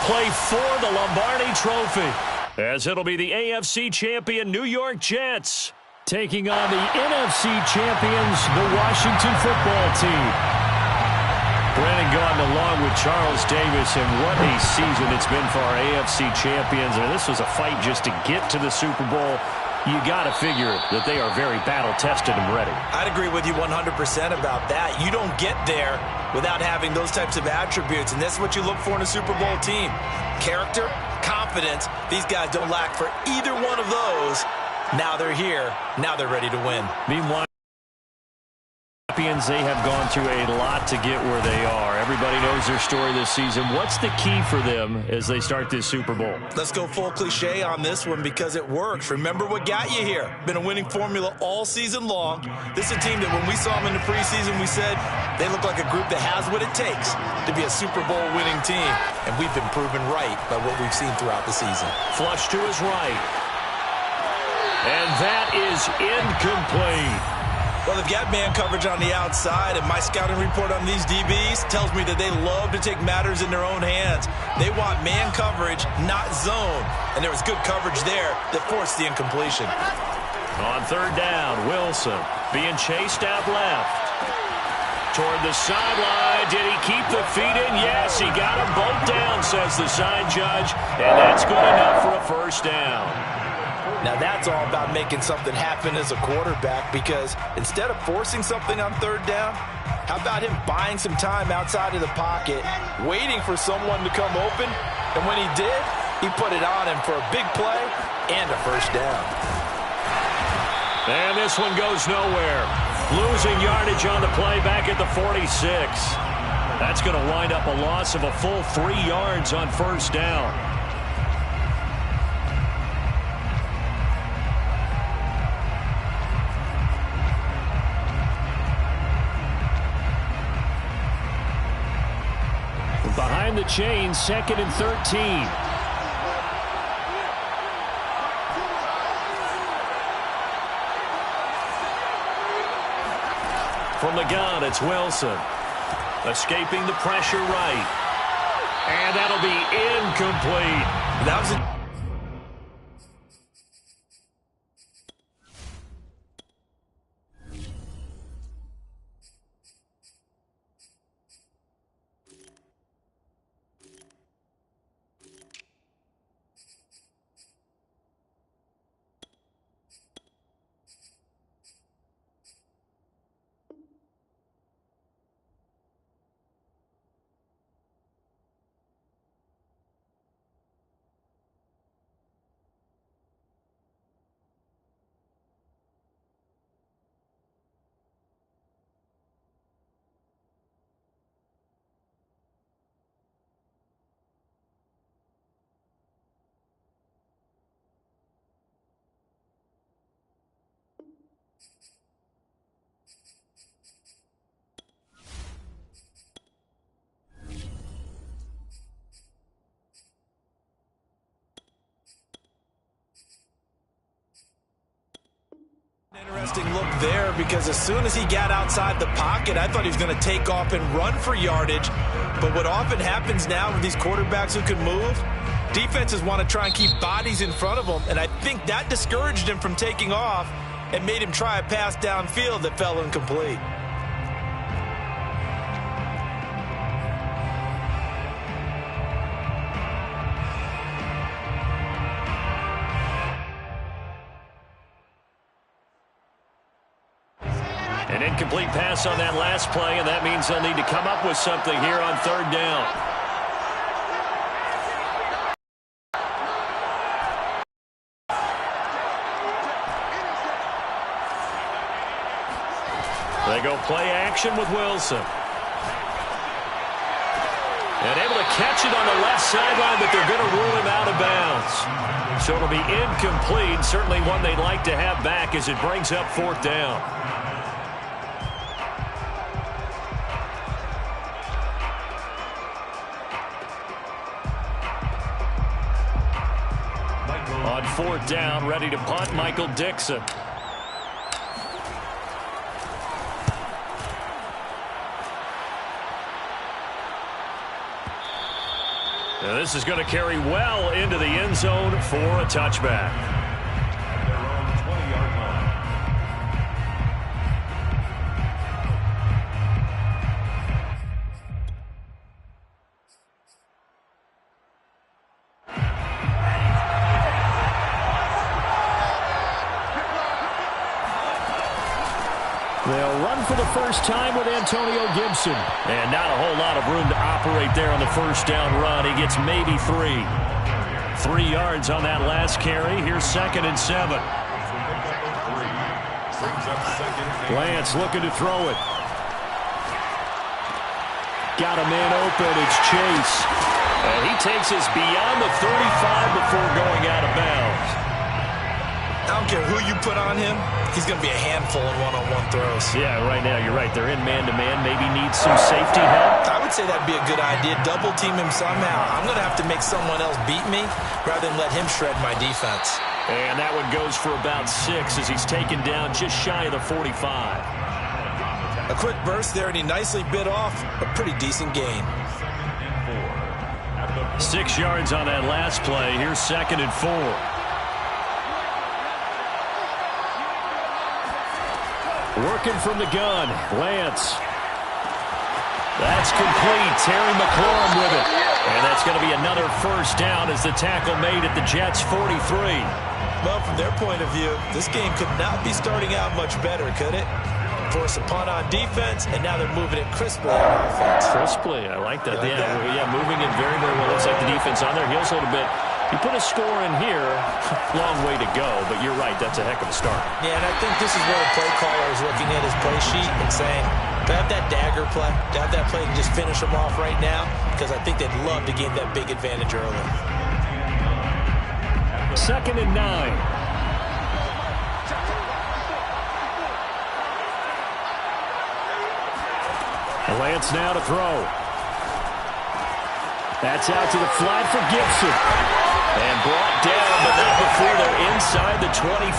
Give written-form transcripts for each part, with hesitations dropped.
play for the Lombardi Trophy, as it'll be the AFC champion New York Jets taking on the NFC champions, the Washington football team. Brandon Gaudin along with Charles Davis, and what a season it's been for our AFC champions. And this was a fight just to get to the Super Bowl. You got to figure that they are very battle-tested and ready. I'd agree with you 100% about that. You don't get there without having those types of attributes, and that's what you look for in a Super Bowl team. Character, confidence. These guys don't lack for either one of those. Now they're here. Now they're ready to win. Meanwhile, they have gone through a lot to get where they are. Everybody knows their story this season. What's the key for them as they start this Super Bowl? Let's go full cliche on this one because it works. Remember what got you here. Been a winning formula all season long. This is a team that when we saw them in the preseason, we said they look like a group that has what it takes to be a Super Bowl winning team. And we've been proven right by what we've seen throughout the season. Flush to his right. And that is incomplete. Well, they've got man coverage on the outside, and my scouting report on these DBs tells me that they love to take matters in their own hands. They want man coverage, not zone. And there was good coverage there that forced the incompletion. On third down, Wilson being chased out left. Toward the sideline. Did he keep the feet in? Yes, he got them both down, says the sign judge. And that's good enough for a first down. Now that's all about making something happen as a quarterback, because instead of forcing something on third down, how about him buying some time outside of the pocket, waiting for someone to come open, and when he did, he put it on him for a big play and a first down. And this one goes nowhere. Losing yardage on the play back at the 46. That's going to wind up a loss of a full 3 yards on first down. Behind the chain, 2nd and 13. From the gun, it's Wilson. Escaping the pressure right. And that'll be incomplete. That was a interesting look there, because as soon as he got outside the pocket, I thought he was going to take off and run for yardage. But what often happens now with these quarterbacks who can move, defenses want to try and keep bodies in front of them, and I think that discouraged him from taking off and made him try a pass downfield that fell incomplete. An incomplete pass on that last play, and that means they'll need to come up with something here on third down. They go play action with Wilson. And able to catch it on the left sideline, but they're going to rule him out of bounds. So it'll be incomplete, certainly one they'd like to have back as it brings up fourth down. On fourth down, ready to punt, Michael Dixon. And this is going to carry well into the end zone for a touchback. They'll run for the first time with Antonio Gibson. And not a whole lot of room to operate there on the first down run. He gets maybe 3. 3 yards on that last carry. Here's 2nd and 7. Lance looking to throw it. Got a man open. It's Chase. And he takes us beyond the 35 before going out of bounds. I don't care who you put on him, he's going to be a handful in one-on-one throws. Yeah, right now, you're right. They're in man-to-man. Maybe need some safety help. I would say that'd be a good idea. Double team him somehow. I'm going to have to make someone else beat me rather than let him shred my defense. And that one goes for about 6 as he's taken down just shy of the 45. A quick burst there, and he nicely bit off a pretty decent gain. 6 yards on that last play. Here's 2nd and 4. Working from the gun, Lance. That's complete. Terry McLaurin with it. And that's going to be another first down as the tackle made at the Jets' 43. Well, from their point of view, this game could not be starting out much better, could it? Force a punt on defense, and now they're moving it crisply on offense. Crisply, I like that. Yeah, moving it very, very well. Looks like the defense on their heels a little bit. You put a score in here, long way to go, but you're right, that's a heck of a start. Yeah, and I think this is where the play caller is looking at his play sheet and saying, to have that dagger play, to have that play and just finish them off right now, because I think they'd love to gain that big advantage early. 2nd and 9. Lance now to throw. That's out to the flat for Gibson. And brought down, but not before they're inside the 25.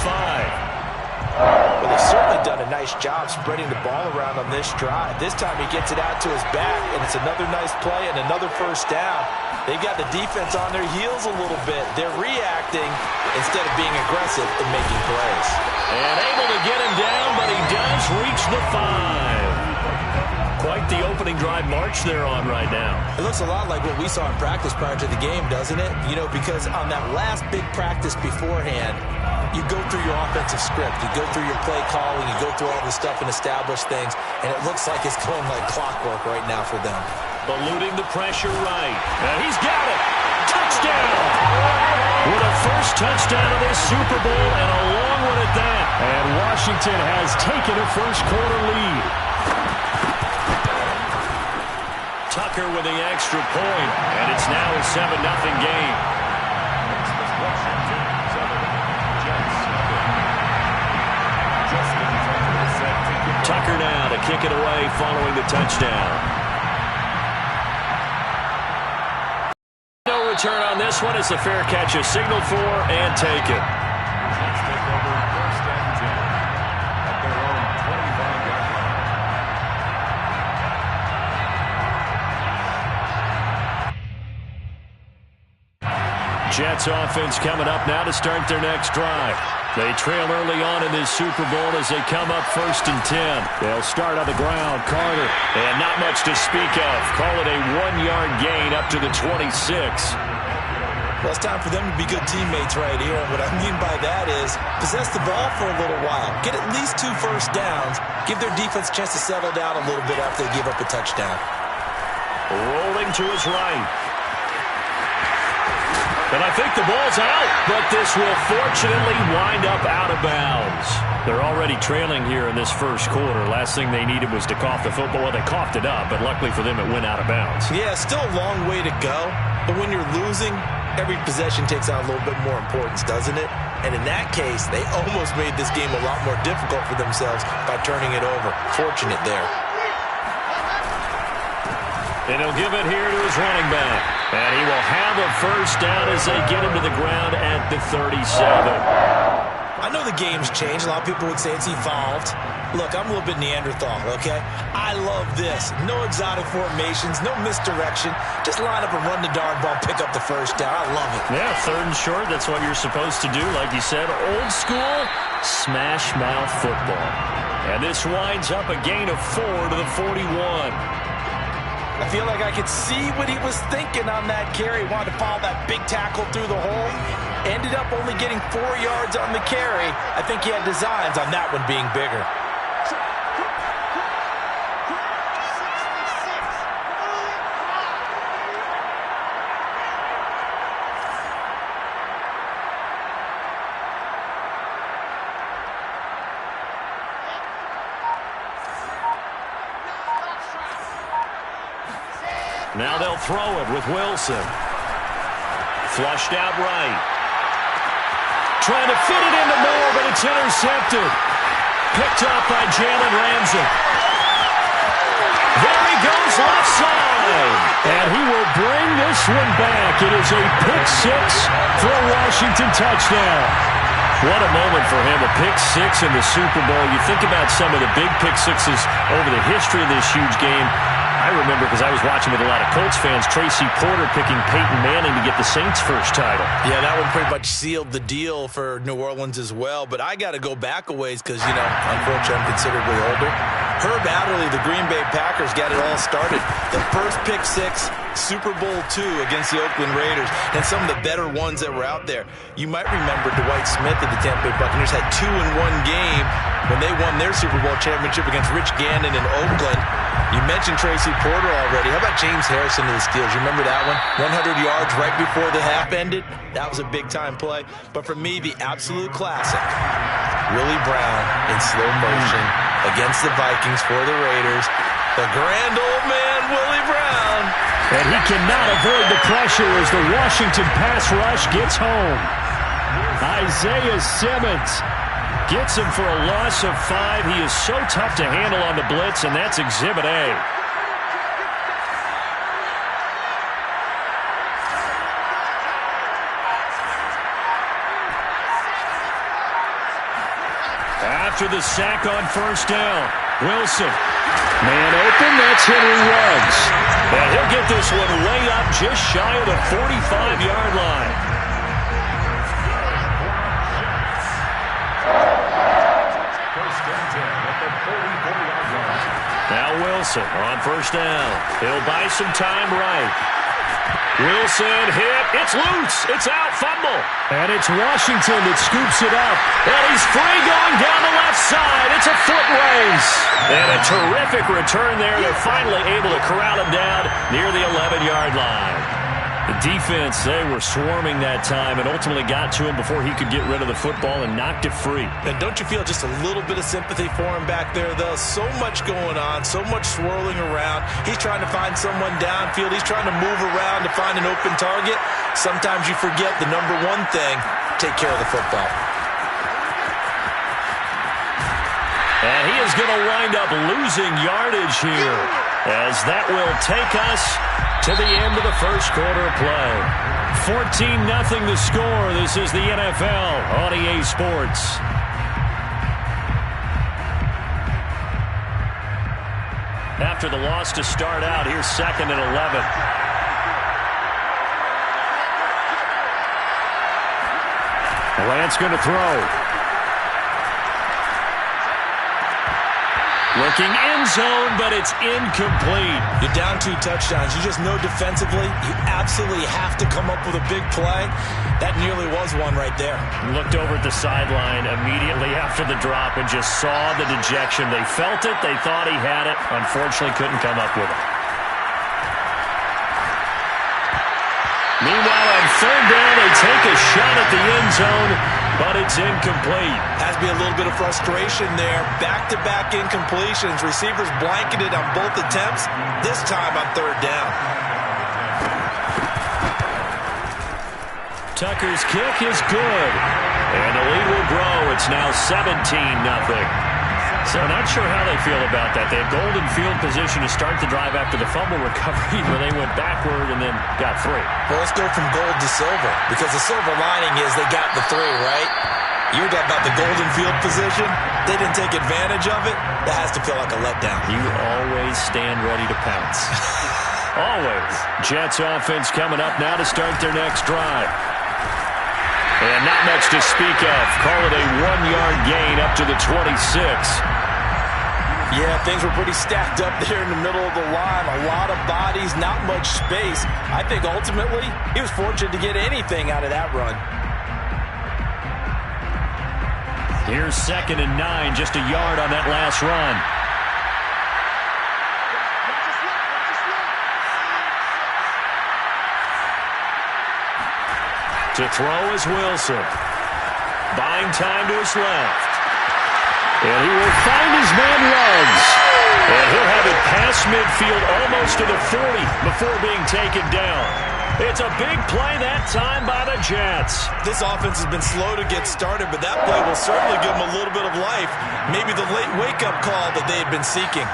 Well, they've certainly done a nice job spreading the ball around on this drive. This time he gets it out to his back, and it's another nice play and another first down. They've got the defense on their heels a little bit. They're reacting instead of being aggressive and making plays. And able to get him down, but he does reach the 5. Quite the opening drive march they're on right now. It looks a lot like what we saw in practice prior to the game, doesn't it? You know, because on that last big practice beforehand, you go through your offensive script, you go through your play calling, you go through all the stuff and establish things, and it looks like it's going like clockwork right now for them. Eluding the pressure right. And he's got it. Touchdown! With a first touchdown of this Super Bowl, and a long one at that. And Washington has taken a first-quarter lead. Tucker with the extra point, and it's now a 7-0 game. Tucker now to kick it away following the touchdown. No return on this one as the fair catch is signaled for and taken. Jets offense coming up now to start their next drive. They trail early on in this Super Bowl as they come up 1st and 10. They'll start on the ground. Carter, and not much to speak of. Call it a 1-yard gain up to the 26. Well, it's time for them to be good teammates right here. And what I mean by that is possess the ball for a little while. Get at least 2 first downs. Give their defense a chance to settle down a little bit after they give up a touchdown. Rolling to his right. And I think the ball's out, but this will fortunately wind up out of bounds. They're already trailing here in this first quarter. Last thing they needed was to cough the football. Well, they coughed it up, but luckily for them, it went out of bounds. Yeah, still a long way to go, but when you're losing, every possession takes on a little bit more importance, doesn't it? And in that case, they almost made this game a lot more difficult for themselves by turning it over. Fortunate there. And he'll give it here to his running back. And he will have a first down as they get him to the ground at the 37. I know the game's changed. A lot of people would say it's evolved. Look, I'm a little bit Neanderthal, okay? I love this. No exotic formations, no misdirection. Just line up and run the darn ball, pick up the first down. I love it. Yeah, 3rd and short, that's what you're supposed to do. Like you said, old school, smash mouth football. And this winds up a gain of 4 to the 41. I feel like I could see what he was thinking on that carry. Wanted to follow that big tackle through the hole. Ended up only getting 4 yards on the carry. I think he had designs on that one being bigger. Now they'll throw it with Wilson. Flushed out right. Trying to fit it into Moore, but it's intercepted. Picked off by Jalen Ramsey. There he goes, left side. And he will bring this one back. It is a pick 6 for a Washington touchdown. What a moment for him, a pick 6 in the Super Bowl. You think about some of the big pick 6s over the history of this huge game. I remember, because I was watching with a lot of Colts fans, Tracy Porter picking Peyton Manning to get the Saints' first title. Yeah, that one pretty much sealed the deal for New Orleans as well. But I got to go back a ways because, you know, unfortunately I'm considerably older. Herb Adderley, the Green Bay Packers, got it all started. The first pick 6, Super Bowl II against the Oakland Raiders, and some of the better ones that were out there. You might remember Dwight Smith of the Tampa Bay Buccaneers had 2 in one game when they won their Super Bowl championship against Rich Gannon in Oakland. You mentioned Tracy Porter already. How about James Harrison of the Steelers? You remember that one? 100 yards right before the half ended. That was a big-time play. But for me, the absolute classic, Willie Brown in slow motion against the Vikings for the Raiders. The grand old man, Willie Brown. And he cannot avoid the pressure as the Washington pass rush gets home. Isaiah Simmons gets him for a loss of 5. He is so tough to handle on the blitz, and that's Exhibit A. After the sack on first down, Wilson. Man open, that's Henry Ruggs. And he'll get this one way up just shy of the 45-yard line. Now Wilson on first down. He'll buy some time right. Wilson hit. It's loose. It's out. Fumble. And it's Washington that scoops it up. And he's free going down the left side. It's a foot race. And a terrific return there. They're finally able to corral him down near the 11-yard line. The defense, they were swarming that time and ultimately got to him before he could get rid of the football and knocked it free. And don't you feel just a little bit of sympathy for him back there, though? So much going on, so much swirling around. He's trying to find someone downfield. He's trying to move around to find an open target. Sometimes you forget the number one thing, take care of the football. And he is going to wind up losing yardage here, as that will take us to the end of the first quarter of play. 14-0 the score. This is the NFL on EA Sports. After the loss to start out, here's 2nd and 11. Lance going to throw. Looking end zone, but it's incomplete. You're down 2 touchdowns. You just know defensively you absolutely have to come up with a big play. That nearly was one right there. Looked over at the sideline immediately after the drop and just saw the dejection. They felt it. They thought he had it. Unfortunately, couldn't come up with it. Meanwhile, on 3rd down, they take a shot at the end zone, but it's incomplete. Has to be a little bit of frustration there. Back-to-back incompletions. Receivers blanketed on both attempts, this time on 3rd down. Tucker's kick is good, and the lead will grow. It's now 17-0. So not sure how they feel about that. They had golden field position to start the drive after the fumble recovery, where they went backward and then got 3. Well, let's go from gold to silver, because the silver lining is they got the 3, right? You were talking about the golden field position. They didn't take advantage of it. That has to feel like a letdown. You always stand ready to pounce. Always. Jets offense coming up now to start their next drive. And not much to speak of. Call it a 1-yard gain up to the 26. Yeah, things were pretty stacked up there in the middle of the line. A lot of bodies, not much space. I think ultimately he was fortunate to get anything out of that run. Here's 2nd and 9, just a yard on that last run. To throw is Wilson. Buying time to his left. And he will find his man Ruggs. And he'll have it past midfield almost to the 40 before being taken down. It's a big play that time by the Jets. This offense has been slow to get started, but that play will certainly give them a little bit of life. Maybe the late wake-up call that they had been seeking.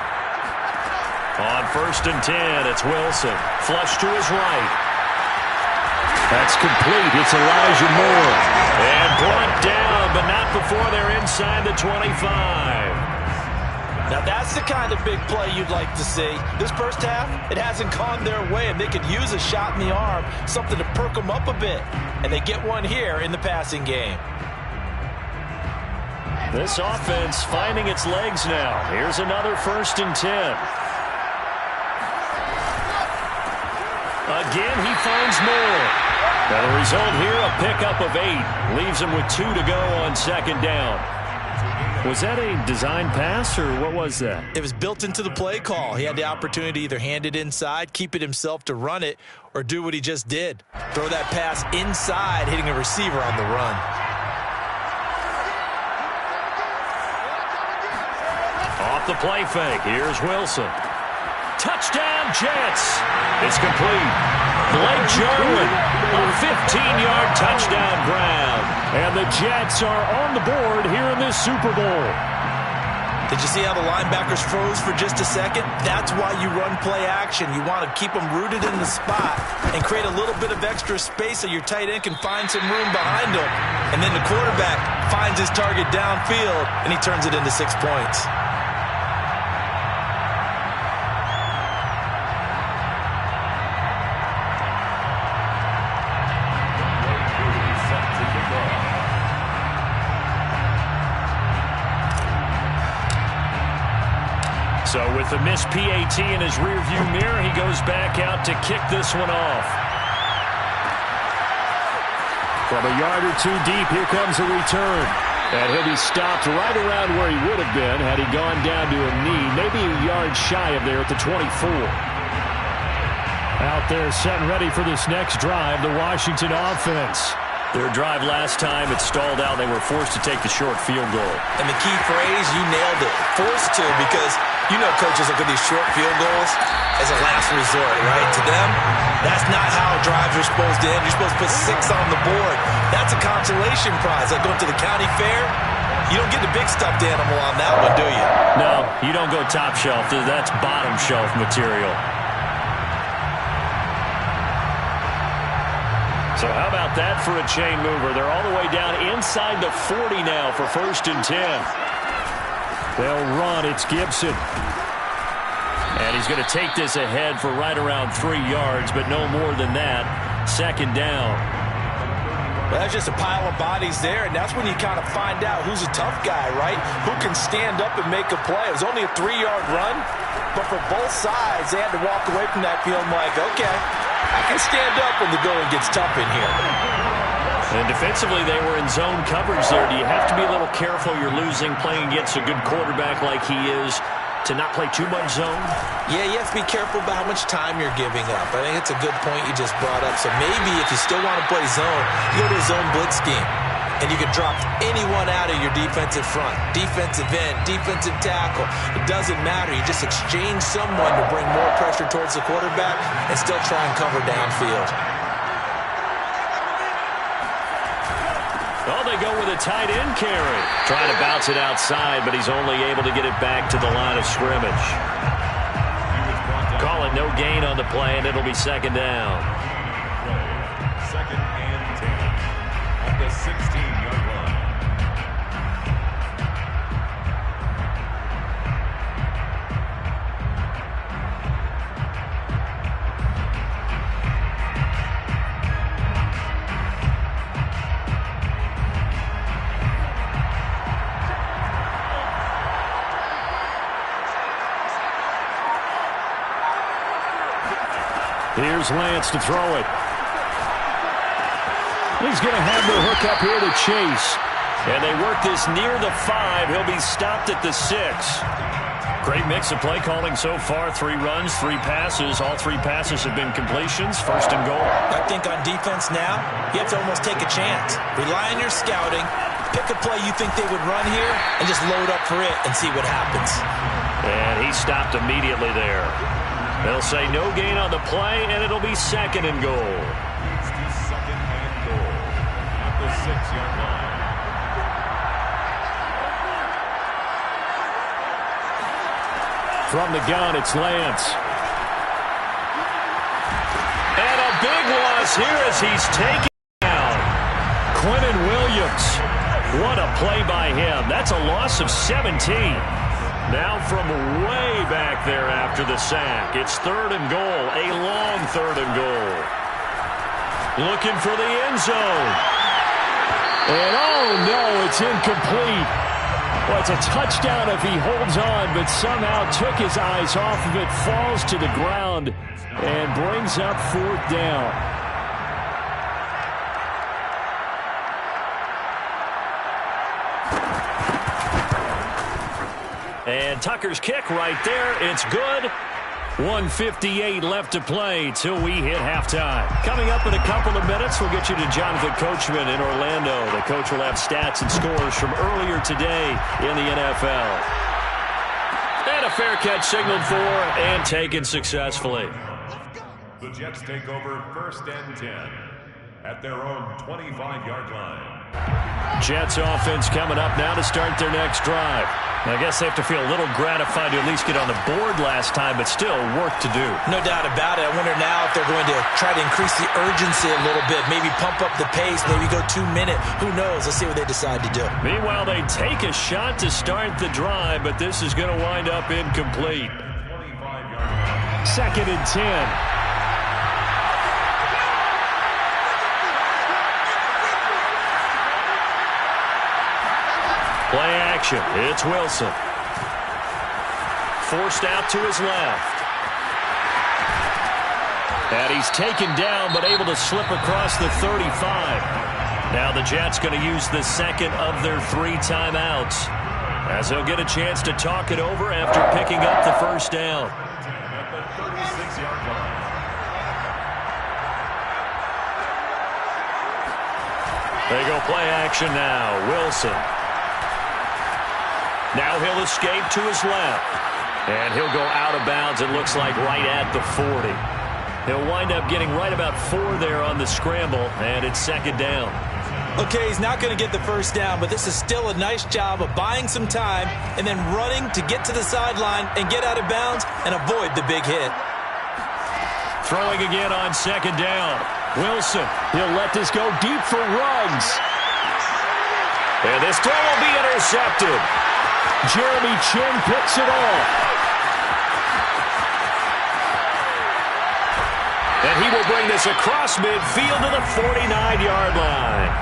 On 1st and 10, it's Wilson. Flush to his right. That's complete. It's Elijah Moore. And brought down, but not before they're inside the 25. Now that's the kind of big play you'd like to see. This first half, it hasn't gone their way, and they could use a shot in the arm, something to perk them up a bit. And they get one here in the passing game. This offense finding its legs now. Here's another 1st and 10. Again, he finds more. Now the result here, a pickup of 8. Leaves him with 2 to go on 2nd down. Was that a design pass, or what was that? It was built into the play call. He had the opportunity to either hand it inside, keep it himself to run it, or do what he just did. Throw that pass inside, hitting a receiver on the run. Off the play fake, here's Wilson. Touchdown, Jets. It's complete. Blake Jarwin, a 15-yard touchdown grab. And the Jets are on the board here in this Super Bowl. Did you see how the linebackers froze for just a second? That's why you run play action. You want to keep them rooted in the spot and create a little bit of extra space so your tight end can find some room behind him. And then the quarterback finds his target downfield, and he turns it into 6 points. So with the missed PAT in his rearview mirror, he goes back out to kick this one off. From a yard or 2 deep, here comes a return. And he'll be stopped right around where he would have been had he gone down to a knee, maybe a yard shy of there at the 24. Out there set and ready for this next drive, the Washington offense. Their drive last time, it stalled out. They were forced to take the short field goal. And the key phrase, you nailed it. Forced to, because you know coaches look at these short field goals as a last resort, right? To them, that's not how drives are supposed to end. You're supposed to put 6 on the board. That's a consolation prize. Like going to the county fair, you don't get the big stuffed animal on that one, do you? No, you don't go top shelf. That's bottom shelf material. So how about that for a chain mover? They're all the way down inside the 40 now for 1st and 10. They'll run. It's Gibson. And he's going to take this ahead for right around 3 yards, but no more than that. 2nd down. Well, that's just a pile of bodies there, and that's when you kind of find out who's a tough guy, right? Who can stand up and make a play. It was only a 3-yard run, but for both sides, they had to walk away from that feeling like, okay, I can stand up when the going gets tough in here. And defensively, they were in zone coverage there. Do you have to be a little careful? You're losing playing against a good quarterback like he is to not play too much zone? Yeah, you have to be careful about how much time you're giving up. I think it's a good point you just brought up. So maybe if you still want to play zone, you go to a zone blitz scheme. And you can drop anyone out of your defensive front, defensive end, defensive tackle. It doesn't matter. You just exchange someone to bring more pressure towards the quarterback and still try and cover downfield. Oh, they go with a tight end carry. Trying to bounce it outside, but he's only able to get it back to the line of scrimmage. Call it no gain on the play, and it'll be 2nd down. 2nd and 10 at the 16-yard line. Here's Lance to throw it. He's going to have the hook up here to Chase. And they work this near the 5. He'll be stopped at the 6. Great mix of play calling so far. 3 runs, 3 passes. All 3 passes have been completions. First and goal. I think on defense now, you have to almost take a chance. Rely on your scouting. Pick a play you think they would run here and just load up for it and see what happens. And he stopped immediately there. They'll say no gain on the play, and it'll be second and goal. Second and goal at the 6-yard line. From the gun, it's Lance. And a big loss here as he's taken down. Quinnen Williams. What a play by him. That's a loss of 17. Now from way back there after the sack. It's third and goal. A long third and goal. Looking for the end zone. And oh no, it's incomplete. Well, it's a touchdown if he holds on, but somehow took his eyes off of it, falls to the ground, and brings up 4th down. And Tucker's kick right there. It's good. 1:58 left to play till we hit halftime. Coming up in a couple of minutes, we'll get you to Jonathan Coachman in Orlando. The coach will have stats and scores from earlier today in the NFL. And a fair catch signaled for and taken successfully. The Jets take over 1st and 10 at their own 25-yard line. Jets offense coming up now to start their next drive. I guess they have to feel a little gratified to at least get on the board last time, but still work to do. No doubt about it. I wonder now if they're going to try to increase the urgency a little bit, maybe pump up the pace, maybe go 2-minute. Who knows? Let's see what they decide to do. Meanwhile, they take a shot to start the drive, but this is going to wind up incomplete. 2nd and 10. Play action. It's Wilson. Forced out to his left. And he's taken down, but able to slip across the 35. Now the Jets going to use the second of their 3 timeouts, as they'll get a chance to talk it over after picking up the first down. At the 36-yard line. They go play action now. Wilson. Now he'll escape to his left. And he'll go out of bounds, it looks like, right at the 40. He'll wind up getting right about 4 there on the scramble, and it's second down. Okay, he's not going to get the first down, but this is still a nice job of buying some time and then running to get to the sideline and get out of bounds and avoid the big hit. Throwing again on second down. Wilson, he'll let this go deep for Ruggs. And this throw will be intercepted. Jeremy Chin picks it off. And he will bring this across midfield to the 49-yard line.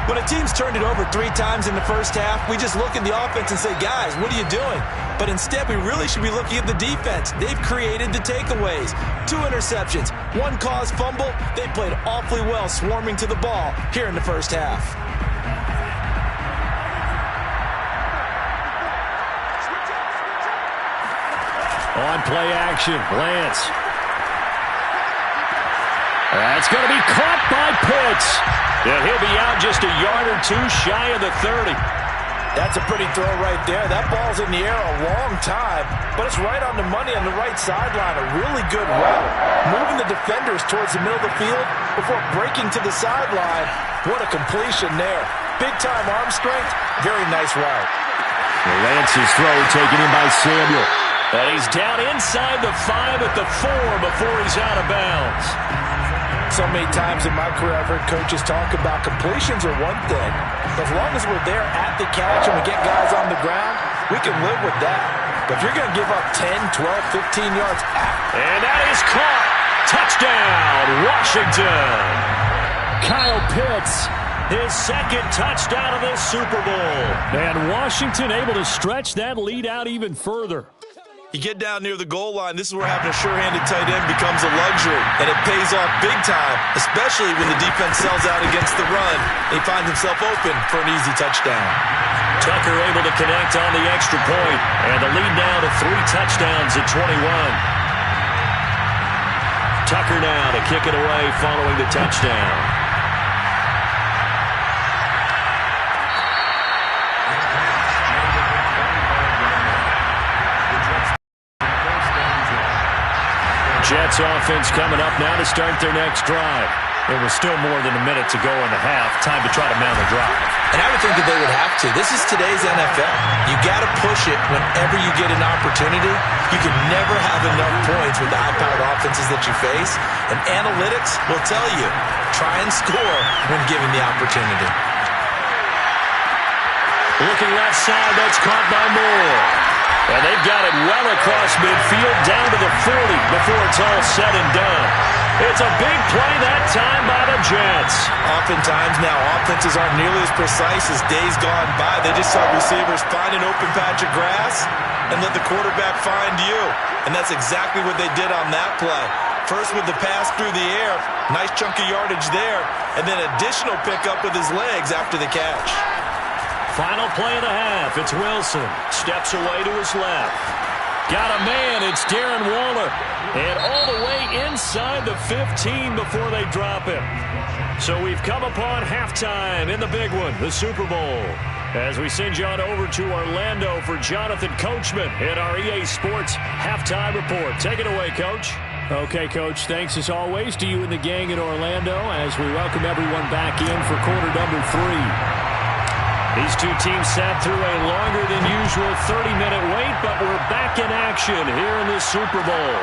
When a team's turned it over 3 times in the first half, we just look at the offense and say, guys, what are you doing? But instead, we really should be looking at the defense. They've created the takeaways. 2 interceptions, 1 caused fumble. They played awfully well swarming to the ball here in the first half. On play action, Lance. That's going to be caught by Pitts. Yeah, he'll be out just a yard or 2 shy of the 30. That's a pretty throw right there. That ball's in the air a long time, but it's right on the money on the right sideline. A really good route. Moving the defenders towards the middle of the field before breaking to the sideline. What a completion there. Big-time arm strength. Very nice route. Lance's throw taken in by Samuel. And he's down inside the 5 at the 4 before he's out of bounds. So many times in my career I've heard coaches talk about completions are one thing. As long as we're there at the catch and we get guys on the ground, we can live with that. But if you're going to give up 10, 12, 15 yards and that is caught. Touchdown, Washington. Kyle Pitts, his second touchdown of this Super Bowl. And Washington able to stretch that lead out even further. You get down near the goal line, this is where having a sure-handed tight end becomes a luxury, and it pays off big time, especially when the defense sells out against the run. He finds himself open for an easy touchdown. Tucker able to connect on the extra point, and the lead now to 3 touchdowns at 21. Tucker now to kick it away following the touchdown. Jets offense coming up now to start their next drive. There was still more than a minute to go in the half. Time to try to mount a drive. And I would think that they would have to. This is today's NFL. You got to push it whenever you get an opportunity. You can never have enough points with the high-powered offenses that you face. And analytics will tell you, try and score when given the opportunity. Looking left side, that's caught by Moore. And they've got it well across midfield, down to the 40 before it's all said and done. It's a big play that time by the Jets. Oftentimes now, offenses aren't nearly as precise as days gone by. They just saw receivers find an open patch of grass and let the quarterback find you. And that's exactly what they did on that play. First with the pass through the air, nice chunk of yardage there, and then additional pickup with his legs after the catch. Final play of the half. It's Wilson. Steps away to his left. Got a man. It's Darren Waller. And all the way inside the 15 before they drop him. So we've come upon halftime in the big one, the Super Bowl. As we send you on over to Orlando for Jonathan Coachman in our EA Sports Halftime Report. Take it away, Coach. Okay, Coach. Thanks as always to you and the gang in Orlando as we welcome everyone back in for quarter number 3. These two teams sat through a longer than usual 30-minute wait, but we're back in action here in this Super Bowl.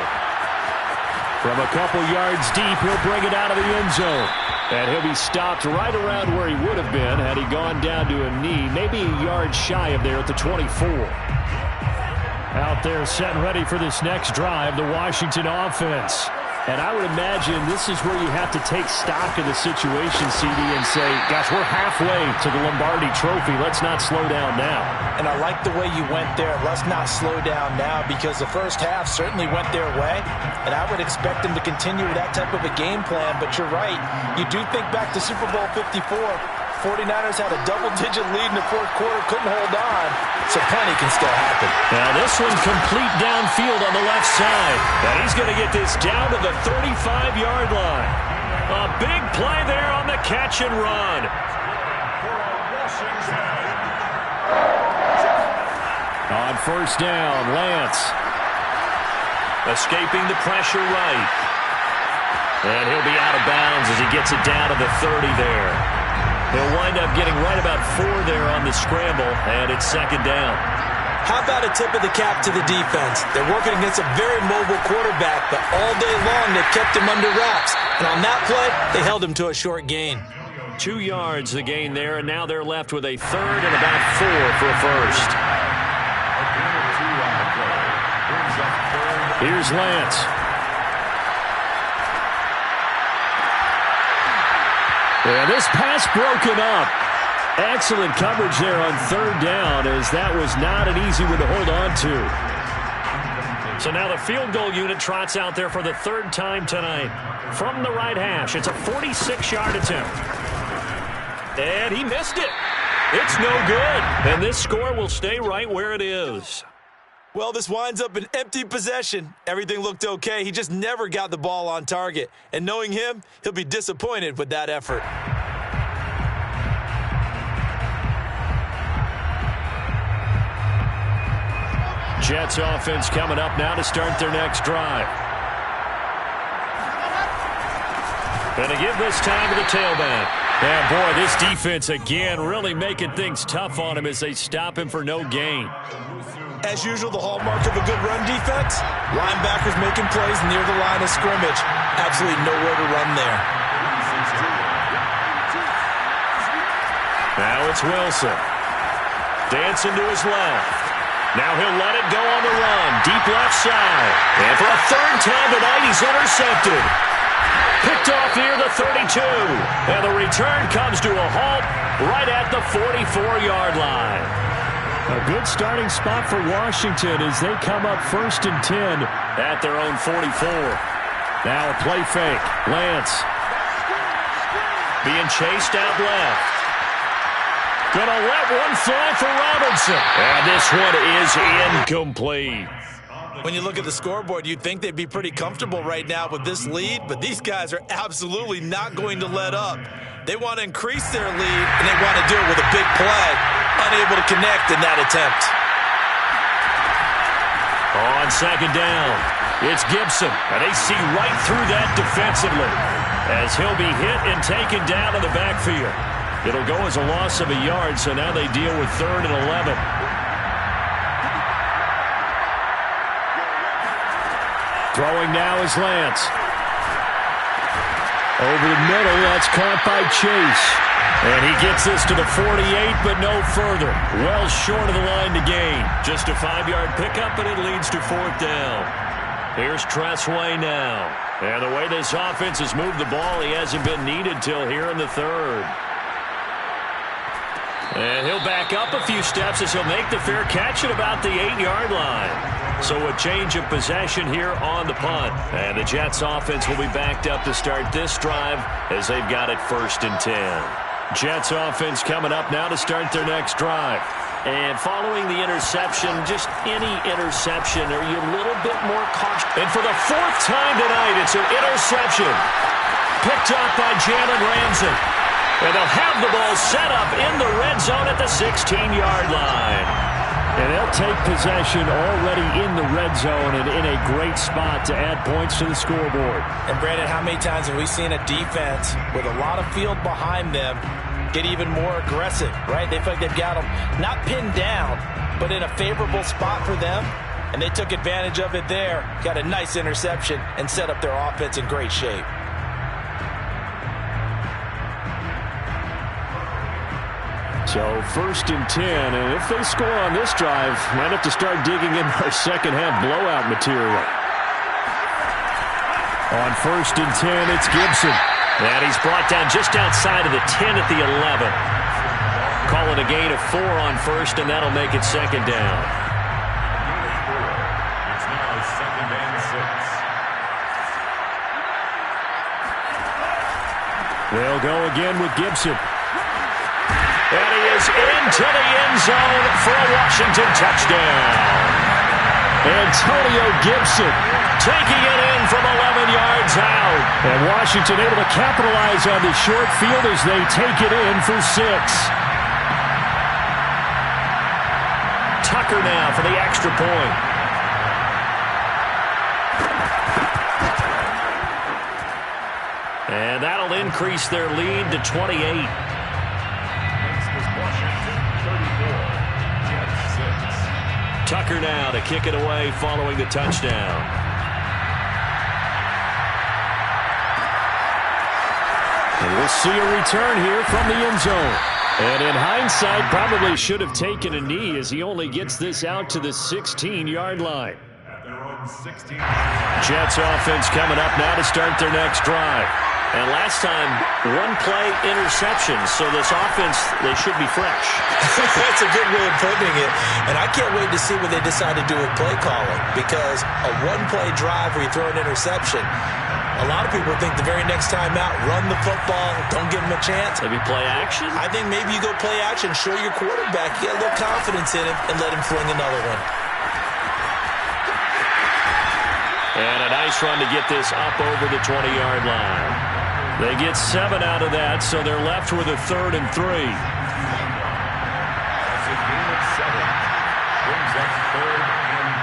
From a couple yards deep, he'll bring it out of the end zone. And he'll be stopped right around where he would have been had he gone down to a knee, maybe a yard shy of there at the 24. Out there set and ready for this next drive, the Washington offense. And I would imagine this is where you have to take stock of the situation, CD, and say, gosh, we're halfway to the Lombardi Trophy. Let's not slow down now. And I like the way you went there. Let's not slow down now, because the first half certainly went their way. And I would expect them to continue with that type of a game plan. But you're right. You do think back to Super Bowl 54. 49ers had a double-digit lead in the fourth quarter, couldn't hold on, so plenty can still happen. Now this one complete downfield on the left side, and he's going to get this down to the 35-yard line. A big play there on the catch and run. On first down, Lance. Escaping the pressure right. And he'll be out of bounds as he gets it down to the 30 there. He'll wind up getting right about 4 there on the scramble, and it's second down. How about a tip of the cap to the defense? They're working against a very mobile quarterback, but all day long they kept him under wraps. And on that play, they held him to a short gain. 2 yards the gain there, and now they're left with a third and about 4 for a first. Here's Lance. And this pass broken up. Excellent coverage there on third down, as that was not an easy one to hold on to. So now the field goal unit trots out there for the third time tonight. From the right hash, it's a 46-yard attempt. And he missed it. It's no good. And this score will stay right where it is. Well, this winds up an empty possession. Everything looked okay. He just never got the ball on target. And knowing him, he'll be disappointed with that effort. Jets offense coming up now to start their next drive. And to give this time to the tailback. And boy, this defense again really making things tough on him as they stop him for no gain. As usual, the hallmark of a good run defense, linebackers making plays near the line of scrimmage. Absolutely nowhere to run there. Now it's Wilson. Dancing to his left. Now he'll let it go on the run. Deep left side. And for a third time tonight, he's intercepted. Picked off near the 32. And the return comes to a halt right at the 44-yard line. A good starting spot for Washington as they come up 1st and 10 at their own 44. Now a play fake. Lance being chased out left. Gonna let one fly for Robinson. And this one is incomplete. When you look at the scoreboard, you'd think they'd be pretty comfortable right now with this lead, but these guys are absolutely not going to let up. They want to increase their lead, and they want to do it with a big play. Unable to connect in that attempt. On 2nd down, it's Gibson, and they see right through that defensively as he'll be hit and taken down in the backfield. It'll go as a loss of a yard, so now they deal with 3rd and 11. Throwing now is Lance. Over the middle, that's caught by Chase. And he gets this to the 48, but no further. Well short of the line to gain. Just a 5-yard pickup, and it leads to 4th down. Here's Tressway now. And the way this offense has moved the ball, he hasn't been needed till here in the 3rd. And he'll back up a few steps as he'll make the fair catch at about the 8-yard line. So a change of possession here on the punt. And the Jets offense will be backed up to start this drive as they've got it 1st and 10. Jets offense coming up now to start their next drive. And following the interception, just any interception, are you a little bit more cautious? And for the 4th time tonight, it's an interception. Picked up by Jalen Ramsey. And they'll have the ball set up in the red zone at the 16-yard line. And they'll take possession already in the red zone and in a great spot to add points to the scoreboard. And, Brandon, how many times have we seen a defense with a lot of field behind them get even more aggressive, right? They feel like they've got them not pinned down, but in a favorable spot for them. And they took advantage of it there, got a nice interception, and set up their offense in great shape. So 1st and 10, and if they score on this drive, might have to start digging in our second-half blowout material. On 1st and 10, it's Gibson. And he's brought down just outside of the 10 at the 11. Call it a gain of 4 on 1st, and that'll make it 2nd down. It's now 2nd and 6. They'll go again with Gibson. And he is into the end zone for a Washington touchdown. Antonio Gibson taking it in from 11 yards out. And Washington able to capitalize on the short field as they take it in for 6. Tucker now for the extra point. And that'll increase their lead to 28. Tucker now to kick it away following the touchdown. And we'll see a return here from the end zone. And in hindsight, probably should have taken a knee as he only gets this out to the 16-yard line. At their own 16. Jets offense coming up now to start their next drive. And last time, 1-play interception, so this offense, they should be fresh. That's a good way of putting it. And I can't wait to see what they decide to do with play calling, because a 1-play drive where you throw an interception, a lot of people think the very next time out, run the football, don't give them a chance. Maybe play action? I think maybe you go play action, show your quarterback, you get a little confidence in him, and let him fling another one. And a nice run to get this up over the 20-yard line. They get 7 out of that, so they're left with a 3rd and 3. That's a gain of 7. Brings up 3rd and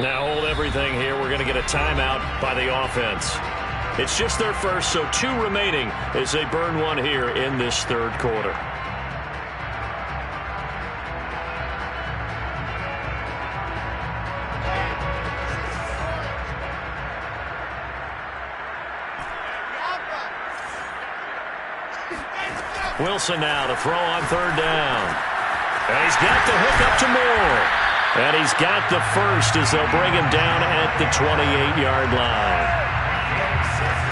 3. Now hold everything here. We're going to get a timeout by the offense. It's just their first, so 2 remaining as they burn one here in this 3rd quarter. Wilson now to throw on 3rd down. And he's got the hook up to Moore. And he's got the first as they'll bring him down at the 28-yard line.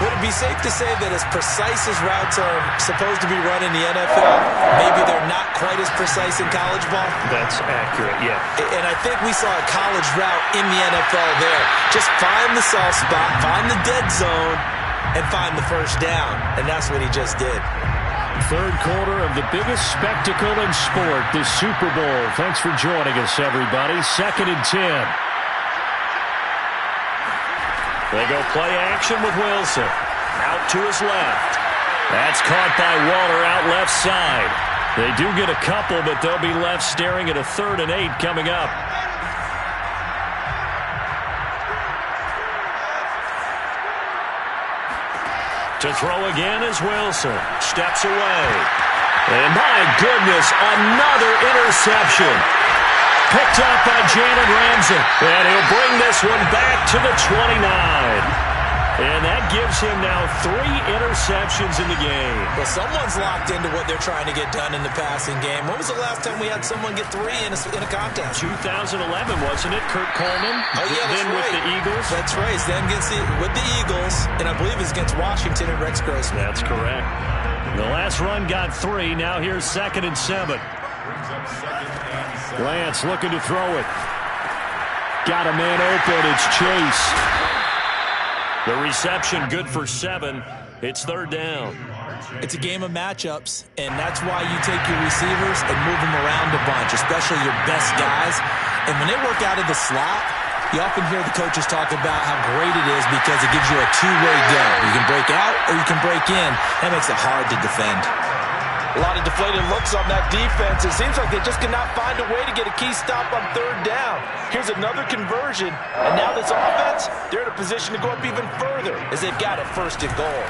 Would it be safe to say that as precise as routes are supposed to be run in the NFL, maybe they're not quite as precise in college ball? That's accurate, yeah. And I think we saw a college route in the NFL there. Just find the soft spot, find the dead zone, and find the first down. And that's what he just did. Third quarter of the biggest spectacle in sport, the Super Bowl. Thanks for joining us, everybody. 2nd and 10. They go play action with Wilson. Out to his left. That's caught by Waller out left side. They do get a couple, but they'll be left staring at a 3rd and 8 coming up. To throw again is Wilson. Steps away. And my goodness, another interception. Picked up by Jalen Ramsey. And he'll bring this one back to the 29. And that gives him now 3 interceptions in the game. Well, someone's locked into what they're trying to get done in the passing game. When was the last time we had someone get 3 in a contest? 2011, wasn't it? Kurt Coleman. Oh, yeah, that's then right. With the Eagles. That's right. Then with the Eagles, and I believe it's against Washington and Rex Grossman. That's correct. The last run got 3. Now here's 2nd and 7. Lance looking to throw it. Got a man open. It's Chase. The reception good for 7. It's 3rd down. It's a game of matchups, and that's why you take your receivers and move them around a bunch, especially your best guys. And when they work out of the slot, you often hear the coaches talk about how great it is because it gives you a two-way go. You can break out or you can break in. That makes it hard to defend. A lot of deflated looks on that defense. It seems like they just cannot find a way to get a key stop on 3rd down. Here's another conversion, and now this offense, they're in a position to go up even further as they've got it 1st and goal.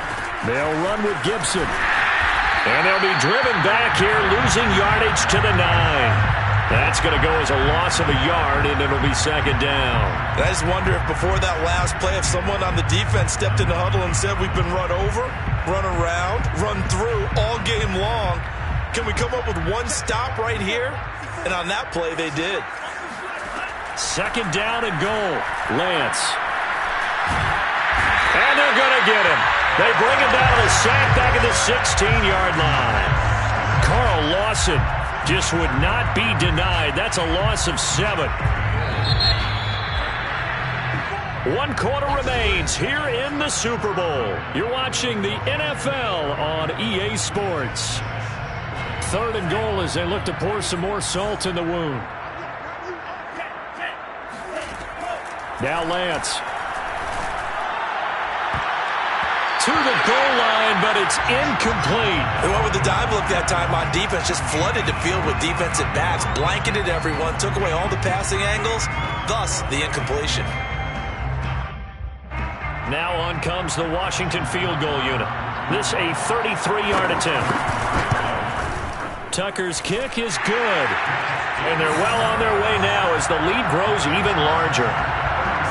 They'll run with Gibson. And they'll be driven back here, losing yardage to the 9. That's going to go as a loss of a yard, and it'll be 2nd down. And I just wonder if before that last play, if someone on the defense stepped in the huddle and said, we've been run over, run around, run through all game long. Can we come up with one stop right here? And on that play, they did. 2nd down and goal. Lance. And they're going to get him. They bring him down to the sack back at the 16-yard line. Carl Lawson just would not be denied. That's a loss of 7. 1 quarter remains here in the Super Bowl. You're watching the NFL on EA Sports. 3rd and goal as they look to pour some more salt in the wound. Now Lance. To the goal line, but it's incomplete. They went with the dive look that time on defense, just flooded the field with defensive backs, blanketed everyone, took away all the passing angles, thus the incompletion. Now on comes the Washington field goal unit. This a 33-yard attempt. Tucker's kick is good. And they're well on their way now as the lead grows even larger.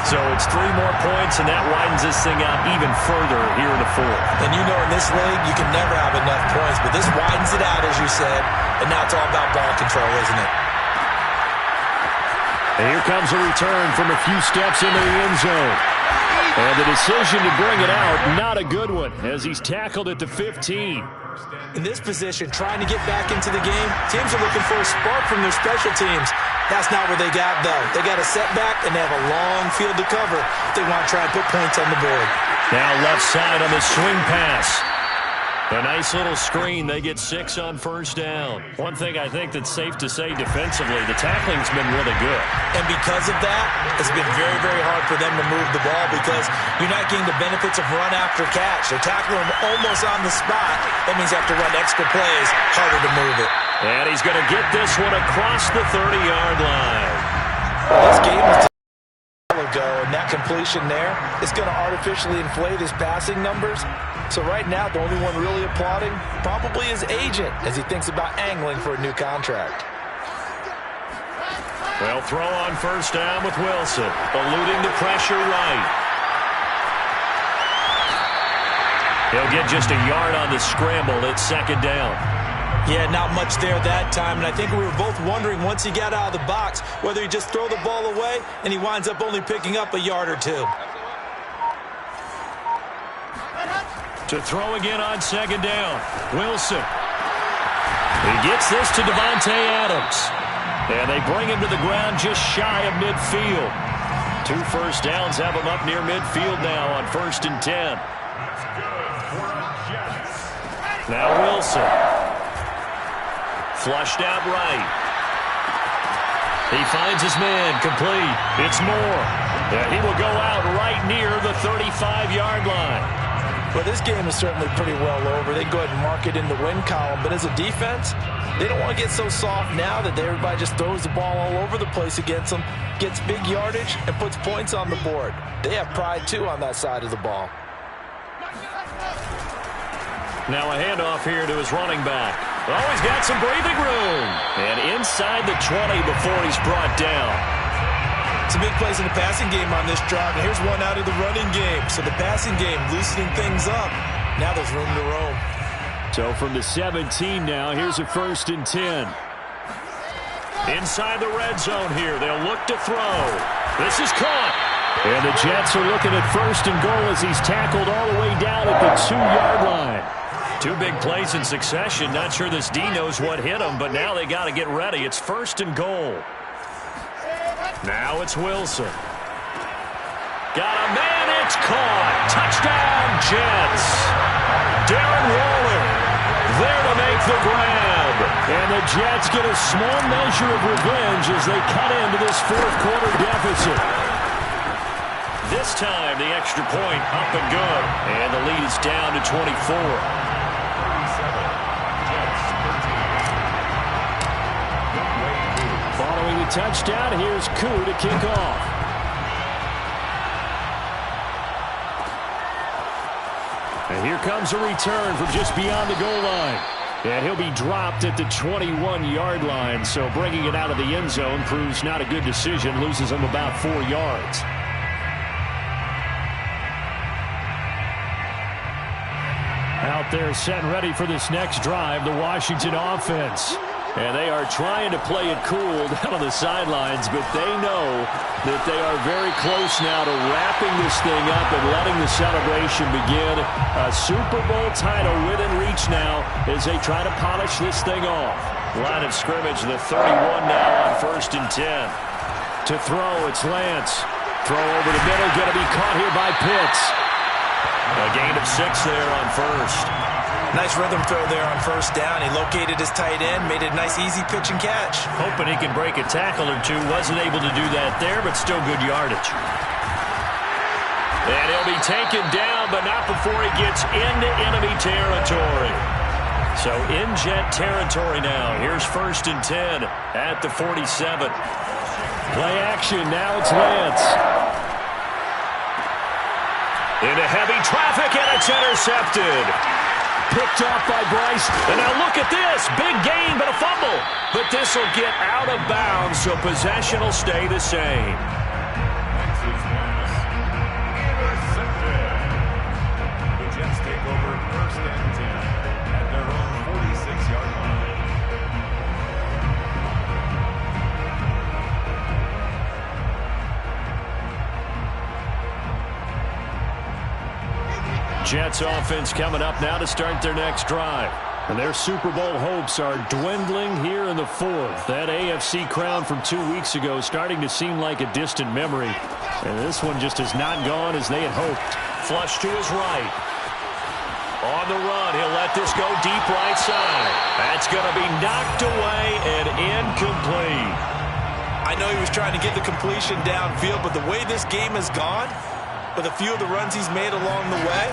So it's 3 more points, and that widens this thing out even further here in the 4th. And you know in this league, you can never have enough points, but this widens it out, as you said, and now it's all about ball control, isn't it? And here comes a return from a few steps into the end zone. And the decision to bring it out, not a good one, as he's tackled at the 15. In this position, trying to get back into the game, teams are looking for a spark from their special teams. That's not what they got, though. They got a setback, and they have a long field to cover if they want to try and put points on the board. Now left side on the swing pass. A nice little screen. They get 6 on 1st down. One thing I think that's safe to say defensively, the tackling's been really good. And because of that, it's been very, very hard for them to move the ball because you're not getting the benefits of run after catch. They're tackling them almost on the spot. That means they have to run extra plays, harder to move it. And he's going to get this one across the 30-yard line. This game was ago, and that completion there is going to artificially inflate his passing numbers. So right now, the only one really applauding probably his agent as he thinks about angling for a new contract. Well, throw on 1st down with Wilson, eluding the pressure right. He'll get just a yard on the scramble. It's 2nd down. Yeah, not much there that time, and I think we were both wondering once he got out of the box whether he'd just throw the ball away and he winds up only picking up a yard or 2. To throw again on second down. Wilson. He gets this to Davante Adams. And they bring him to the ground just shy of midfield. 2 first downs have him up near midfield now on 1st and 10. Now Wilson. Flushed out right. He finds his man complete. It's Moore. And he will go out right near the 35-yard line. Well, this game is certainly pretty well over. They can go ahead and mark it in the win column. But as a defense, they don't want to get so soft now that everybody just throws the ball all over the place against them, gets big yardage, and puts points on the board. They have pride, too, on that side of the ball. Now a handoff here to his running back. Oh, he's got some breathing room. And inside the 20 before he's brought down. Some big plays in the passing game on this drive, and here's one out of the running game. So the passing game loosening things up. Now there's room to roam. So from the 17 now, here's a 1st and 10. Inside the red zone here, they'll look to throw. This is caught. And the Jets are looking at 1st and goal as he's tackled all the way down at the 2-yard line. 2 big plays in succession. Not sure this D knows what hit him, but now they got to get ready. It's 1st and goal. Now it's Wilson. Got a man, it's caught. Touchdown, Jets. Darren Waller there to make the grab. And the Jets get a small measure of revenge as they cut into this 4th quarter deficit. This time, the extra point up and good. And the lead is down to 24. Following the touchdown, here's Koo to kick off. And here comes a return from just beyond the goal line. And he'll be dropped at the 21-yard line, so bringing it out of the end zone proves not a good decision, loses him about 4 yards. Out there set and ready for this next drive, the Washington offense. And they are trying to play it cool down on the sidelines, but they know that they are very close now to wrapping this thing up and letting the celebration begin. A Super Bowl title within reach now as they try to polish this thing off. Line of scrimmage, the 31 now on 1st and 10. To throw, it's Lance. Throw over the middle, going to be caught here by Pitts. A gain of 6 there on 1st. Nice rhythm throw there on 1st down. He located his tight end, made it a nice easy pitch and catch. Hoping he could break a tackle or 2. Wasn't able to do that there, but still good yardage. And he'll be taken down, but not before he gets into enemy territory. So in Jet territory now. Here's 1st and 10 at the 47. Play action. Now it's Lance. Into heavy traffic, and it's intercepted. Picked off by Bryce. And now look at this. Big gain, but a fumble. But this will get out of bounds, so possession will stay the same. The Jets take over 1st and 10 at their own 46-yard line. Jets offense coming up now to start their next drive. And their Super Bowl hopes are dwindling here in the 4th. That AFC crown from 2 weeks ago starting to seem like a distant memory. And this one just has not gone as they had hoped. Flush to his right. On the run, he'll let this go deep right side. That's going to be knocked away and incomplete. I know he was trying to get the completion downfield, but the way this game has gone, with a few of the runs he's made along the way,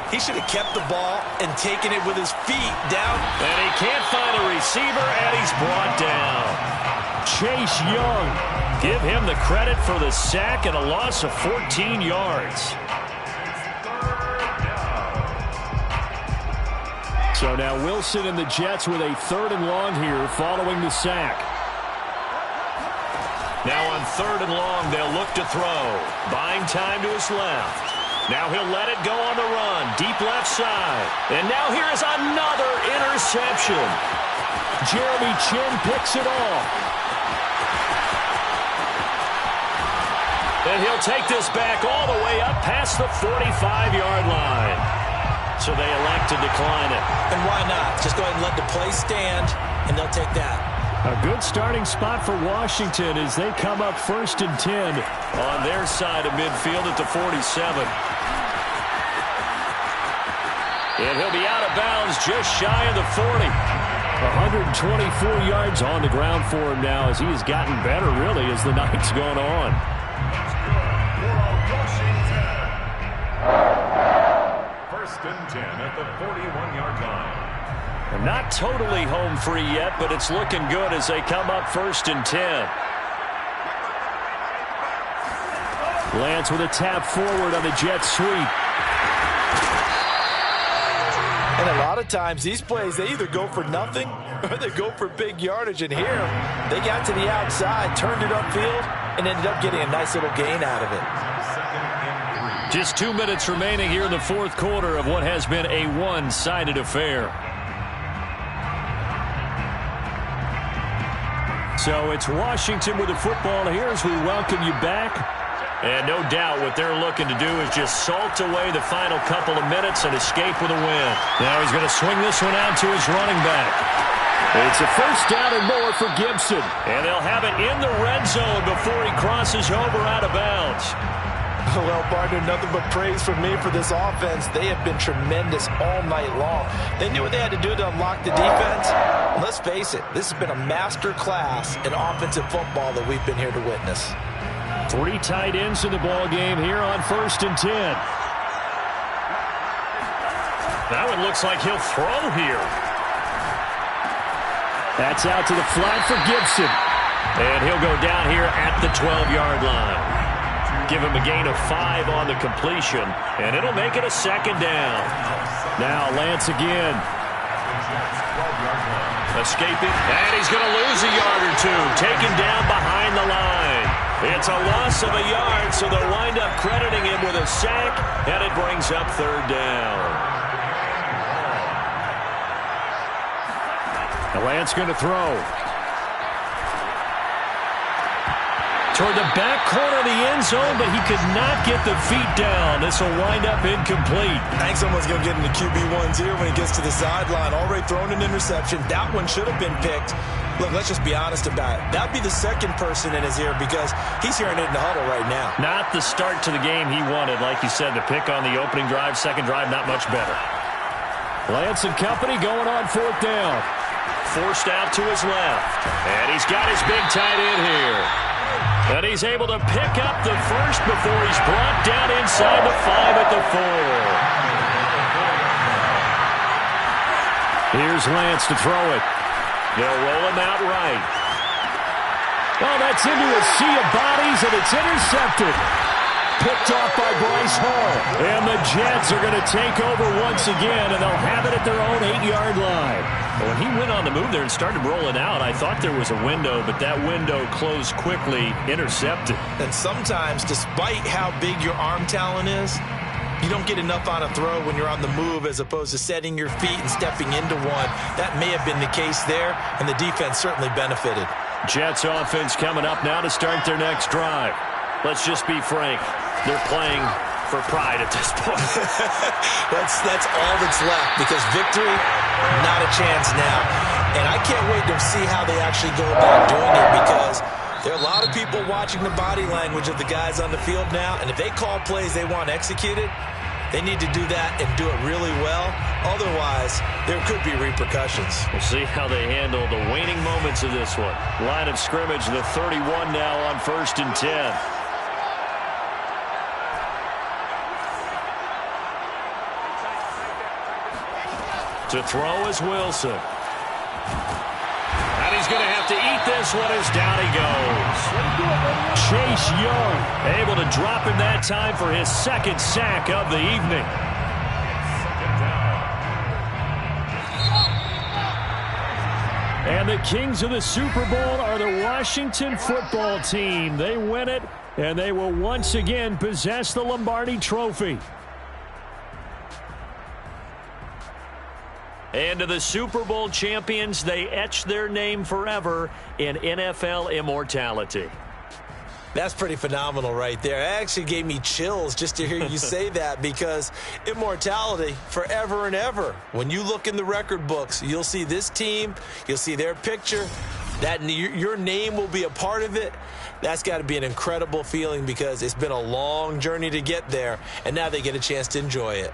he should have kept the ball and taken it with his feet down. And he can't find a receiver, and he's brought down. Chase Young, give him the credit for the sack and a loss of 14 yards. So now Wilson and the Jets with a 3rd and long here following the sack. Now on 3rd and long, they'll look to throw. Buying time to his left. Now he'll let it go on the run. Deep left side. And now here is another interception. Jeremy Chin picks it off. And he'll take this back all the way up past the 45-yard line. so they elect to decline it. And why not? Just go ahead and let the play stand, and they'll take that. A good starting spot for Washington as they come up 1st and 10 on their side of midfield at the 47. And he'll be out of bounds just shy of the 40. 124 yards on the ground for him now as he has gotten better, really, as the night's gone on. First and 10 at the 41-yard line. And not totally home free yet, but it's looking good as they come up 1st and 10. Lance with a tap forward on the jet sweep. And a lot of times these plays, they either go for nothing or they go for big yardage. And here, they got to the outside, turned it upfield, and ended up getting a nice little gain out of it. Just 2 minutes remaining here in the 4th quarter of what has been a one-sided affair. So it's Washington with the football here as we welcome you back. And no doubt what they're looking to do is just salt away the final couple of minutes and escape with a win. Now he's going to swing this one out to his running back. It's a 1st down and more for Gibson. And they'll have it in the red zone before he crosses over out of bounds. Well, partner, nothing but praise from me for this offense. They have been tremendous all night long. They knew what they had to do to unlock the defense. And let's face it, this has been a master class in offensive football that we've been here to witness. 3 tight ends in the ball game here on 1st and 10. That one looks like he'll throw here. That's out to the flat for Gibson. And he'll go down here at the 12-yard line. Give him a gain of 5 on the completion, and it'll make it a 2nd down. Now Lance again. Escaping, and he's going to lose a yard or 2. Taken down behind the line. It's a loss of a yard, so they'll wind up crediting him with a sack, and it brings up 3rd down. Now Lance going to throw. Toward the back corner of the end zone, but he could not get the feet down. This will wind up incomplete. I think someone's going to get into QB1's ear when he gets to the sideline. Already thrown an interception. That one should have been picked. Look, let's just be honest about it. That would be the 2nd person in his ear because he's hearing it in the huddle right now. Not the start to the game he wanted. Like you said, the pick on the opening drive, 2nd drive, not much better. Lance and company going on 4th down. Forced out to his left. And he's got his big tight end here. And he's able to pick up the 1st before he's brought down inside the 5 at the 4. Here's Lance to throw it. They'll roll him out right. Oh, that's into a sea of bodies, and it's intercepted. Picked off by Bryce Hall. And the Jets are going to take over once again, and they'll have it at their own 8-yard line. When he went on the move there and started rolling out, I thought there was a window, but that window closed quickly, intercepted. And sometimes, despite how big your arm talent is, you don't get enough on a throw when you're on the move as opposed to setting your feet and stepping into one. That may have been the case there, and the defense certainly benefited. Jets offense coming up now to start their next drive. Let's just be frank. They're playing for pride at this point. that's all that's left because victory, not a chance now. And I can't wait to see how they actually go about doing it because there are a lot of people watching the body language of the guys on the field now, and if they call plays they want executed, they need to do that and do it really well. Otherwise, there could be repercussions. We'll see how they handle the waning moments of this one. Line of scrimmage, the 31 now on 1st and 10. To throw is Wilson. And he's going to have to eat this one as down he goes. Chase Young able to drop him that time for his 2nd sack of the evening. And the kings of the Super Bowl are the Washington football team. They win it, and they will once again possess the Lombardi Trophy. And to the Super Bowl champions, they etch their name forever in NFL immortality. That's pretty phenomenal right there. It actually gave me chills just to hear you say that, because immortality forever and ever. When you look in the record books, you'll see this team, you'll see their picture, that your name will be a part of it. That's got to be an incredible feeling, because it's been a long journey to get there, and now they get a chance to enjoy it.